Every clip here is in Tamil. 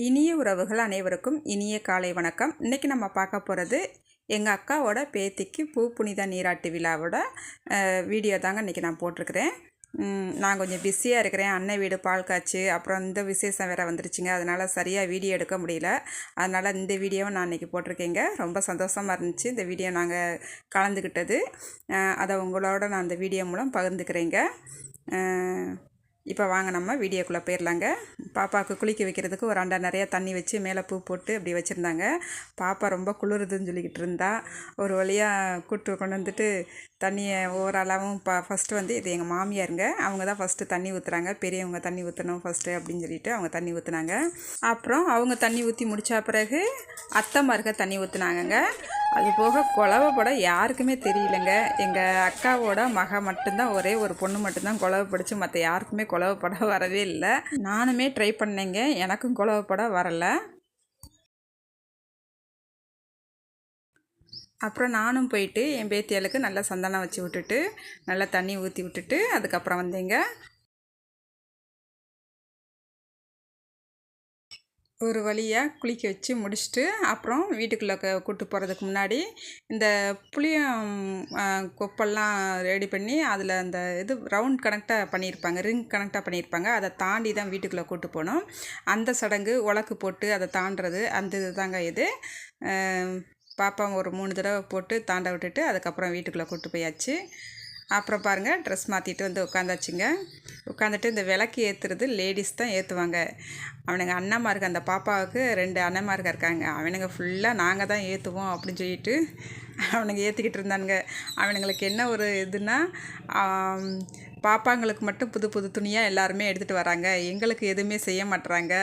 இனிய உறவுகள் அனைவருக்கும் இனிய காலை வணக்கம். இன்றைக்கி நம்ம பார்க்க போகிறது எங்கள் அக்காவோட பேத்திக்கு பூ புனித நீராட்டு விழாவோட வீடியோ தாங்க இன்றைக்கி நான் போட்டிருக்கிறேன். நான் கொஞ்சம் பிஸியாக இருக்கிறேன். அன்னை வீடு பால் காய்ச்சி அப்புறம் இந்த விசேஷம் வேறு வந்துருச்சுங்க. அதனால் சரியாக வீடியோ எடுக்க முடியல. அதனால் இந்த வீடியோவை நான் இன்றைக்கி போட்டிருக்கேங்க. ரொம்ப சந்தோஷமாக இருந்துச்சு இந்த வீடியோ நாங்கள் கலந்துக்கிட்டது. அதை உங்களோட நான் அந்த வீடியோ மூலம் பகிர்ந்துக்கிறேங்க. இப்போ வாங்க நம்ம வீடியோக்குள்ளே போயிடலாங்க. பாப்பாவுக்கு குளிக்க வைக்கிறதுக்கு ஒரு அண்டா நிறையா தண்ணி வச்சு மேலே பூ போட்டு அப்படி வச்சுருந்தாங்க. பாப்பா ரொம்ப குளிருதுன்னு சொல்லிக்கிட்டு இருந்தா. ஒரு வழியாக கூட்டு கொண்டு வந்துட்டு தண்ணியை ஓரளவும் ஃபஸ்ட்டு வந்து இது எங்கள் மாமியாருங்க. அவங்க தான் ஃபஸ்ட்டு தண்ணி ஊற்றுறாங்க. பெரியவங்க தண்ணி ஊற்றணும் ஃபஸ்ட்டு அப்படின்னு சொல்லிட்டு அவங்க தண்ணி ஊற்றுனாங்க. அப்புறம் அவங்க தண்ணி ஊற்றி முடித்த பிறகு அத்தைமாருக்க தண்ணி ஊற்றுனாங்கங்க. அது போக குழவை படம் யாருக்குமே தெரியலங்க. எங்கள் அக்காவோட மக மட்டும்தான், ஒரே ஒரு பொண்ணு மட்டும்தான் குழவை படித்து, மற்ற யாருக்குமே குழவை படம் வரவே இல்லை. நானுமே ட்ரை பண்ணேங்க, எனக்கும் குழவை படம் வரலை. அப்புறம் நானும் போயிட்டு என் பேத்தியாளுக்கு நல்லா சந்தனம் வச்சு விட்டுட்டு நல்லா தண்ணி ஊற்றி விட்டுட்டு அதுக்கப்புறம் வந்தேங்க. ஒரு வழியாக குளிக்க வச்சு முடிச்சுட்டு அப்புறம் வீட்டுக்குள்ளே கூட்டு போகிறதுக்கு முன்னாடி இந்த புளியம் கொப்பெல்லாம் ரெடி பண்ணி அதில் அந்த இது ரவுண்ட் கனெக்டாக பண்ணியிருப்பாங்க, ரிங் கனெக்டாக பண்ணியிருப்பாங்க. அதை தாண்டி தான் வீட்டுக்குள்ளே கூட்டு போனோம். அந்த சடங்கு உலக்கு போட்டு அதை தாண்டுறது அந்த இது தாங்க இது. பாப்பா ஒரு 3 தடவை போட்டு தாண்ட விட்டுட்டு அதுக்கப்புறம் வீட்டுக்குள்ளே கூட்டு போயாச்சு. அப்புறம் பாருங்கள், ட்ரெஸ் மாற்றிட்டு வந்து உட்காந்தாச்சுங்க. உட்காந்துட்டு இந்த விளக்கு ஏற்றுறது லேடிஸ் தான் ஏற்றுவாங்க. அவனுங்க அண்ணன்மாருக்கு, அந்த பாப்பாவுக்கு 2 அண்ணன்மாருக்கு இருக்காங்க. அவனுங்க ஃபுல்லாக நாங்கள் தான் ஏற்றுவோம் அப்படின்னு சொல்லிட்டு அவனுங்க ஏற்றிக்கிட்டு இருந்தானுங்க. அவனுங்களுக்கு என்ன ஒரு இதுன்னா, பாப்பாங்களுக்கு மட்டும் புது புது துணியாக எல்லாருமே எடுத்துகிட்டு வராங்க, எங்களுக்கு எதுவுமே செய்ய மாட்டுறாங்க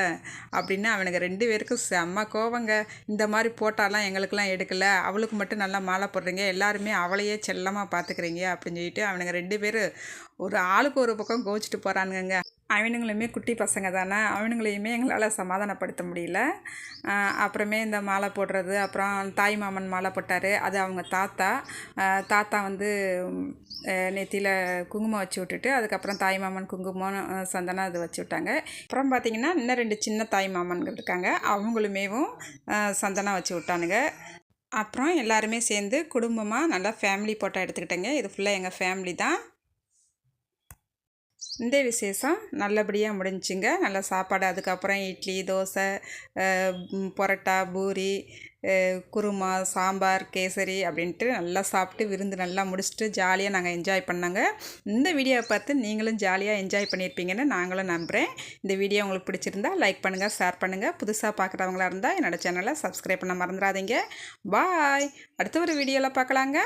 அப்படின்னு அவனுங்க 2 பேருக்கும் செம்ம கோவங்க. இந்த மாதிரி போட்டாலாம் எங்களுக்கெல்லாம் எடுக்கலை, அவளுக்கு மட்டும் நல்லா மாலை போடுறீங்க, எல்லாருமே அவளையே செல்லமாக பார்த்துக்கிறீங்க அப்படின்னு சொல்லிட்டு அவனுங்க 2 பேர் ஒரு ஆளுக்கு ஒரு பக்கம் கோச்சிட்டு போகிறானுங்க. அவனுங்களுமே குட்டி பசங்க தானே, அவனுங்களையுமே எங்களால் சமாதானப்படுத்த முடியல. அப்புறமே இந்த மாலை போடுறது, அப்புறம் தாய் மாமன் மாலை போட்டார். அது அவங்க தாத்தா வந்து நெத்தியில் குங்குமம் வச்சு விட்டுட்டு அதுக்கப்புறம் தாய் மாமன் குங்குமம் சந்தனம் அது வச்சு விட்டாங்க. அப்புறம் பார்த்திங்கன்னா இன்னும் 2 சின்ன தாய் மாமன்கள் இருக்காங்க, அவங்களுமேவும் சந்தனம் வச்சு விட்டானுங்க. அப்புறம் எல்லாருமே சேர்ந்து குடும்பமாக நல்லா ஃபேமிலி ஃபோட்டோ எடுத்துக்கிட்டேங்க. இது ஃபுல்லாக எங்கள் ஃபேமிலி தான். இந்த விசேஷம் நல்லபடியாக முடிஞ்சுங்க. நல்லா சாப்பாடு, அதுக்கப்புறம் இட்லி, தோசை, பரோட்டா, பூரி, குருமா, சாம்பார், கேசரி அப்படின்ட்டு நல்லா சாப்பிட்டு விருந்து நல்லா முடிச்சுட்டு ஜாலியாக நாங்கள் என்ஜாய் பண்ணோங்க. இந்த வீடியோவை பார்த்து நீங்களும் ஜாலியாக என்ஜாய் பண்ணியிருப்பீங்கன்னு நாங்களும் நம்புகிறேன். இந்த வீடியோ உங்களுக்கு பிடிச்சிருந்தா லைக் பண்ணுங்கள், ஷேர் பண்ணுங்கள். புதுசாக பார்க்குறவங்களா இருந்தால் என்னோடய சேனலை சப்ஸ்கிரைப் பண்ண மறந்துடாதீங்க. பாய். அடுத்த ஒரு வீடியோவில் பார்க்கலாங்க.